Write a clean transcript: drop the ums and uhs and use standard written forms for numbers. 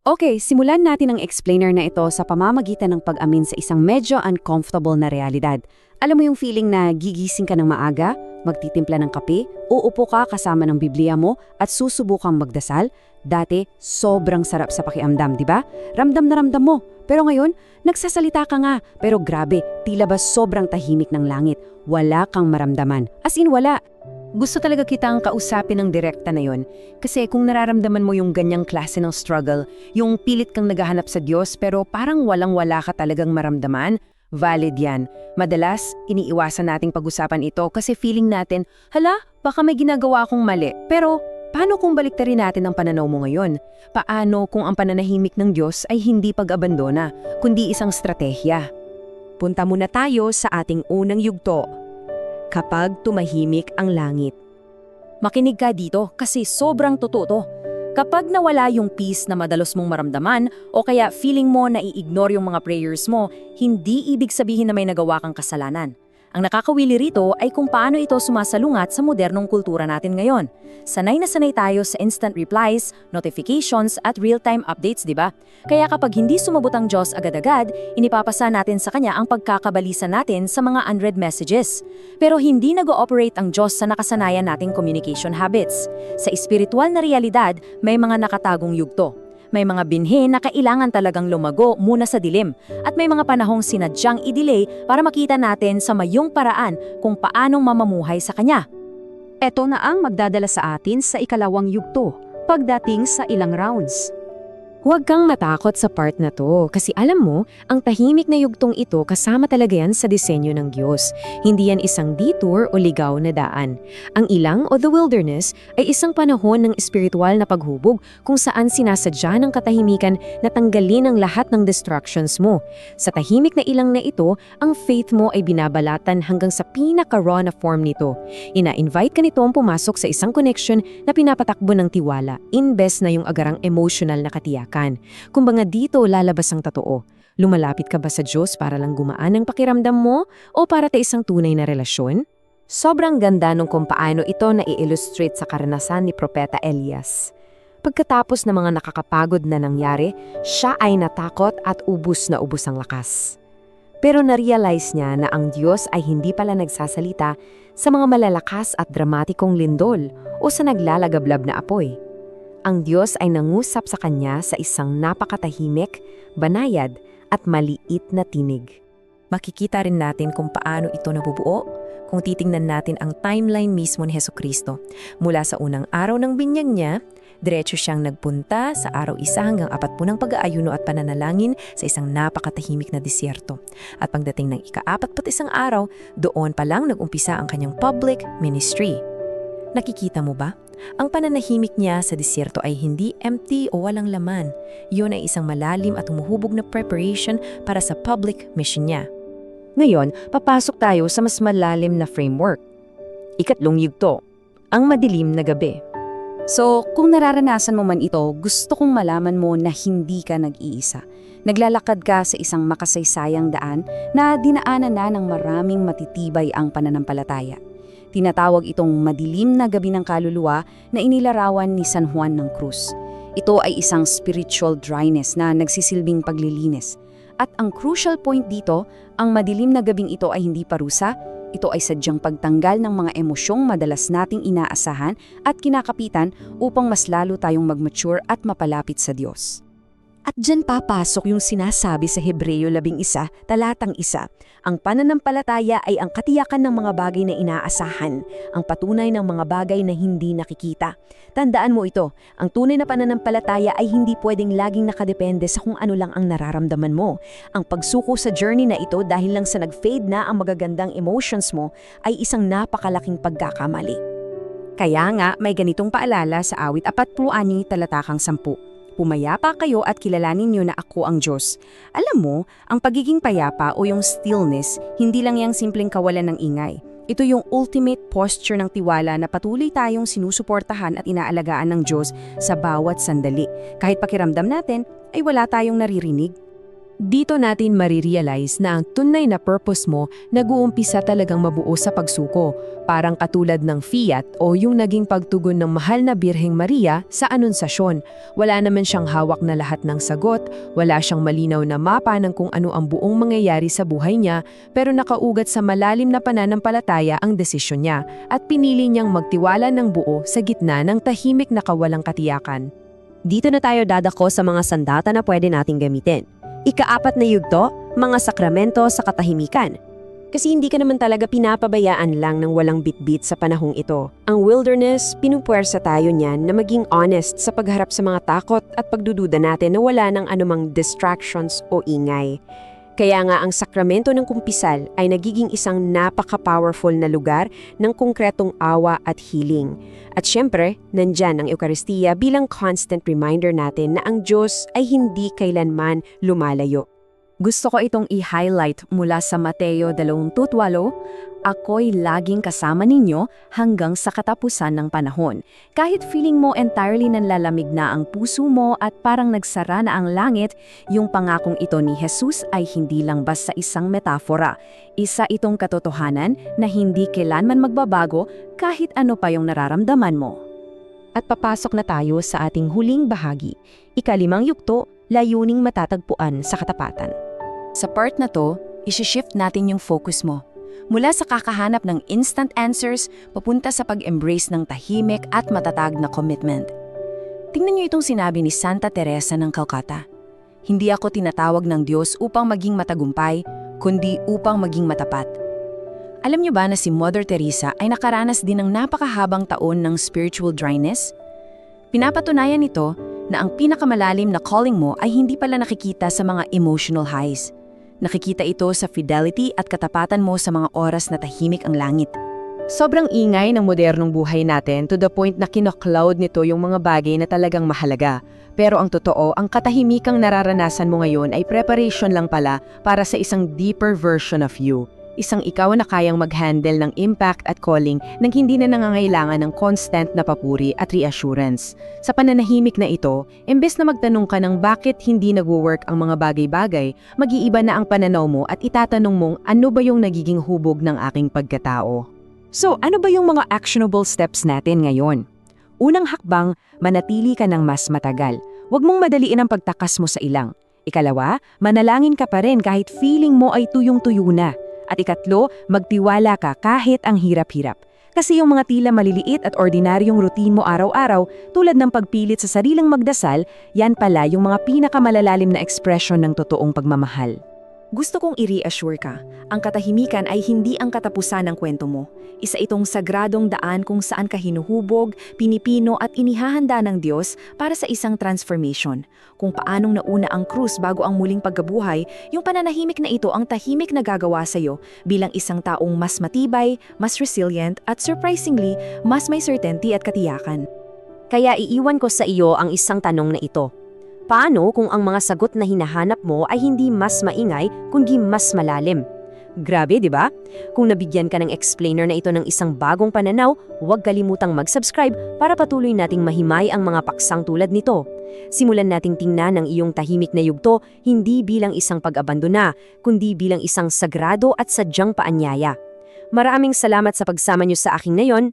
Okay, simulan natin ang explainer na ito sa pamamagitan ng pag-amin sa isang medyo uncomfortable na realidad. Alam mo yung feeling na gigising ka ng maaga, magtitimpla ng kape, uupo ka kasama ng Biblia mo at susubukang magdasal? Dati, sobrang sarap sa pakiamdam, di ba? Ramdam na ramdam mo. Pero ngayon, nagsasalita ka nga. Pero grabe, tila ba sobrang tahimik ng langit. Wala kang maramdaman. As in, wala. Gusto talaga kitang kausapin ng direkta na yon. Kasi kung nararamdaman mo yung ganyang klase ng struggle, yung pilit kang naghahanap sa Diyos pero parang walang-wala ka talagang maramdaman, valid yan. Madalas, iniiwasan nating pag-usapan ito kasi feeling natin, hala, baka may ginagawa akong mali. Pero paano kung baliktarin natin ang pananaw mo ngayon? Paano kung ang pananahimik ng Diyos ay hindi pag-abandona, kundi isang stratehiya? Punta muna tayo sa ating unang yugto. Kapag tumahimik ang langit. Makinig ka dito kasi sobrang totoo to. Kapag nawala yung peace na madalos mong maramdaman o kaya feeling mo na i-ignore yung mga prayers mo, hindi ibig sabihin na may nagawa kang kasalanan. Ang nakakawili rito ay kung paano ito sumasalungat sa modernong kultura natin ngayon. Sanay na sanay tayo sa instant replies, notifications at real-time updates, di ba? Kaya kapag hindi sumabot ang Diyos agad-agad, inipapasa natin sa Kanya ang pagkakabalisa natin sa mga unread messages. Pero hindi nag-ooperate ang Diyos sa nakasanayan nating communication habits. Sa espiritual na realidad, may mga nakatagong yugto. May mga binhi na kailangan talagang lumago muna sa dilim at may mga panahong sinadyang i-delay para makita natin sa mayong paraan kung paanong mamamuhay sa Kanya. Ito na ang magdadala sa atin sa ikalawang yugto, pagdating sa ilang rounds. Huwag kang matakot sa part na to kasi alam mo, ang tahimik na yugtong ito kasama talaga yan sa disenyo ng Diyos. Hindi yan isang detour o ligaw na daan. Ang ilang o the wilderness ay isang panahon ng espiritual na paghubog kung saan sinasadya ng katahimikan na tanggalin ang lahat ng distractions mo. Sa tahimik na ilang na ito, ang faith mo ay binabalatan hanggang sa pinaka-raw na form nito. Ina-invite ka nito ang pumasok sa isang connection na pinapatakbo ng tiwala, imbes na yung agarang emotional na katiyakan. Kumbaga dito lalabas ang totoo. Lumalapit ka ba sa Diyos para lang gumaan ang pakiramdam mo o para sa isang tunay na relasyon? Sobrang ganda nung kung paano ito na-illustrate sa karanasan ni Propeta Elias. Pagkatapos ng mga nakakapagod na nangyari, siya ay natakot at ubus na ubus ang lakas. Pero na-realize niya na ang Diyos ay hindi pala nagsasalita sa mga malalakas at dramatikong lindol o sa naglalagablab na apoy. Ang Diyos ay nangusap sa kanya sa isang napakatahimik, banayad at maliit na tinig. Makikita rin natin kung paano ito nabubuo kung titingnan natin ang timeline mismo ni Hesukristo. Mula sa unang araw ng binyag niya, diretso siyang nagpunta sa araw 1 hanggang 4 pag-aayuno at pananalangin sa isang napakatahimik na disyerto. At pagdating ng ika-41 araw, doon pa lang nag-umpisa ang kanyang public ministry. Nakikita mo ba? Ang pananahimik niya sa disyerto ay hindi empty o walang laman. Yun ay isang malalim at humuhubog na preparation para sa public mission niya. Ngayon, papasok tayo sa mas malalim na framework. Ikatlong yugto, ang madilim na gabi. So, kung nararanasan mo man ito, gusto kong malaman mo na hindi ka nag-iisa. Naglalakad ka sa isang makasaysayang daan na dinaanan na ng maraming matitibay ang pananampalataya. Tinatawag itong madilim na gabi ng kaluluwa na inilarawan ni San Juan ng Cruz. Ito ay isang spiritual dryness na nagsisilbing paglilinis. At ang crucial point dito, ang madilim na gabing ito ay hindi parusa, ito ay sadyang pagtanggal ng mga emosyong madalas nating inaasahan at kinakapitan upang mas lalo tayong mag-mature at mapalapit sa Diyos. At dyan papasok yung sinasabi sa Hebreo 11, talatang 1. Ang pananampalataya ay ang katiyakan ng mga bagay na inaasahan, ang patunay ng mga bagay na hindi nakikita. Tandaan mo ito, ang tunay na pananampalataya ay hindi pwedeng laging nakadepende sa kung ano lang ang nararamdaman mo. Ang pagsuko sa journey na ito dahil lang sa nag-fade na ang magagandang emotions mo ay isang napakalaking pagkakamali. Kaya nga may ganitong paalala sa awit 46, talatakang 10. Pumayapa kayo at kilalanin niyo na ako ang Diyos. Alam mo, ang pagiging payapa o yung stillness, hindi lang yung simpleng kawalan ng ingay. Ito yung ultimate posture ng tiwala na patuloy tayong sinusuportahan at inaalagaan ng Diyos sa bawat sandali. Kahit pakiramdam natin ay wala tayong naririnig. Dito natin marirealize na ang tunay na purpose mo nag-uumpisa talagang mabuo sa pagsuko, parang katulad ng fiat o yung naging pagtugon ng mahal na Birheng Maria sa anunsasyon. Wala naman siyang hawak na lahat ng sagot, wala siyang malinaw na mapa ng kung ano ang buong mangyayari sa buhay niya, pero nakaugat sa malalim na pananampalataya ang desisyon niya at pinili niyang magtiwala ng buo sa gitna ng tahimik na kawalang katiyakan. Dito na tayo dadako sa mga sandata na pwede nating gamitin. Ika-4 na yugto, mga sakramento sa katahimikan. Kasi hindi ka naman talaga pinapabayaan lang ng walang bitbit sa panahong ito. Ang wilderness, pinupuwersa tayo niyan na maging honest sa pagharap sa mga takot at pagdududa natin na wala ng anumang distractions o ingay. Kaya nga ang sakramento ng kumpisal ay nagiging isang napaka-powerful na lugar ng konkretong awa at healing. At syempre, nandyan ang Eukaristiya bilang constant reminder natin na ang Diyos ay hindi kailanman lumalayo. Gusto ko itong i-highlight mula sa Mateo 28, "Ako'y laging kasama ninyo hanggang sa katapusan ng panahon." Kahit feeling mo entirely nanlalamig na ang puso mo at parang nagsara na ang langit, yung pangakong ito ni Jesus ay hindi lang basta isang metafora. Isa itong katotohanan na hindi kailanman magbabago kahit ano pa yung nararamdaman mo. At papasok na tayo sa ating huling bahagi, ika-5 yugto, layuning matatagpuan sa katapatan. Sa part na to, isi-shift natin yung focus mo. Mula sa kakahanap ng instant answers, papunta sa pag-embrace ng tahimik at matatag na commitment. Tingnan niyo itong sinabi ni Santa Teresa ng Calcutta. "Hindi ako tinatawag ng Diyos upang maging matagumpay, kundi upang maging matapat." Alam niyo ba na si Mother Teresa ay nakaranas din ng napakahabang taon ng spiritual dryness? Pinapatunayan nito na ang pinakamalalim na calling mo ay hindi pala nakikita sa mga emotional highs. Nakikita ito sa fidelity at katapatan mo sa mga oras na tahimik ang langit. Sobrang ingay ng modernong buhay natin to the point na kinocloud nito yung mga bagay na talagang mahalaga. Pero ang totoo, ang katahimikang nararanasan mo ngayon ay preparation lang pala para sa isang deeper version of you. Isang ikaw na kayang mag-handle ng impact at calling nang hindi na nangangailangan ng constant na papuri at reassurance. Sa pananahimik na ito, imbes na magtanong ka ng bakit hindi nagwo-work ang mga bagay-bagay, mag-iiba na ang pananaw mo at itatanong mong ano ba yung nagiging hubog ng aking pagkatao. So, ano ba yung mga actionable steps natin ngayon? Unang hakbang, manatili ka ng mas matagal. Huwag mong madaliin ang pagtakas mo sa ilang. Ikalawa, manalangin ka pa rin kahit feeling mo ay tuyong-tuyo na. At ikatlo, magtiwala ka kahit ang hirap-hirap. Kasi yung mga tila maliliit at ordinaryong routine mo araw-araw, tulad ng pagpilit sa sariling magdasal, yan pala yung mga pinakamalalalim na ekspresyon ng totoong pagmamahal. Gusto kong i-reassure ka, ang katahimikan ay hindi ang katapusan ng kwento mo. Isa itong sagradong daan kung saan ka hinuhubog, pinipino at inihahanda ng Diyos para sa isang transformation. Kung paanong nauna ang krus bago ang muling pagkabuhay, yung pananahimik na ito ang tahimik na gagawa sa'yo bilang isang taong mas matibay, mas resilient at surprisingly, mas may certainty at katiyakan. Kaya iiwan ko sa iyo ang isang tanong na ito. Paano kung ang mga sagot na hinahanap mo ay hindi mas maingay kundi mas malalim? Grabe, di ba? Kung nabigyan ka ng explainer na ito ng isang bagong pananaw, huwag kalimutang mag-subscribe para patuloy nating mahimay ang mga paksang tulad nito. Simulan nating tingnan ang iyong tahimik na yugto hindi bilang isang pag-abandona, kundi bilang isang sagrado at sadyang paanyaya. Maraming salamat sa pagsama niyo sa aking ngayon.